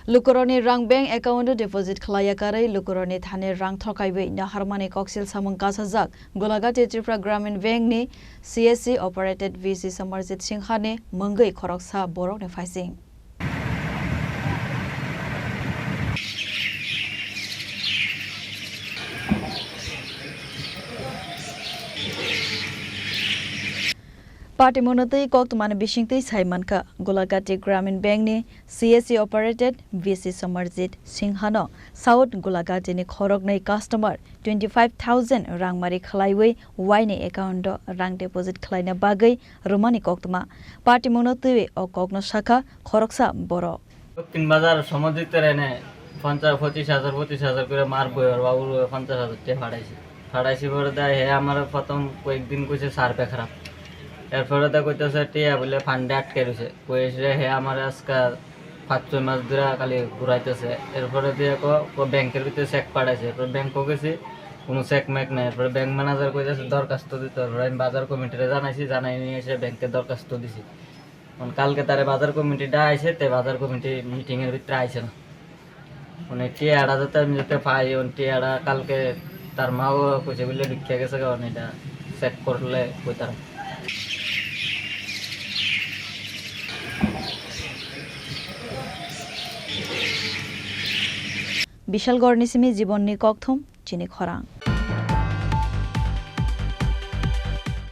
Lukoroni rang bank account deposit khlaya karai lukoroni thane rang thokaibe na harmani koksil samung kasajak Golagati Tripura Gramin Bank ni CSC operated VC Samarjit Singha ne mangai khoroksa borok ne faising Party monotei kok tumane bishingtei saimanka Golagati Gramin Bank ni CSC operated VC Samarjit Singha no South Golagati ni khorok nei customer 25,000 rang mari khlaiwei waine account rang deposit khlaina bagai romani koktuma party monotei o kokno shakha khoroksa boro তিন বাজার সমুদ্রিতে Rene 25,000 করে মারবো আর বাবুর 50,000 টাকা ফাড়াইছি পরে দেয় হে আমার প্রথম কয়েকদিন কইছে সার্ভে খারাপ এরপরে তো কইতেছে টিয়া বলে ফান্ডে আটকে রয়েছে কইছে হে আমার আজকে 5-6 মাস ধরে খালি ঘুরাইতেছে এরপরে দিয়ে ব্যাংকের ভিতরে চেক পাঠাইছে এরপর ব্যাংকও গেছি কোনো চেক ম্যাক নাই এরপরে ব্যাংক ম্যানেজার কইতেছে দরখাস্ত দিতে হবে আমি বাজার কমিটিরে জানাই নিয়ে এসে ব্যাংকে দরখাস্ত দিছি কালকে তারে বাজার কমিটিটা আইছে তে বাজার কমিটি মিটিং এর ভিতরে আইছে না মানে টিয়াটা যাতে আমি যাতে পাই টিয়াটা কালকে তার মাও কইছে বলে ঢুকিয়ে গেছে কারণ এটা চেক করলে কইতারা বিশাল গড় নিসিমি জীবন নি ককথম চিনি খরাং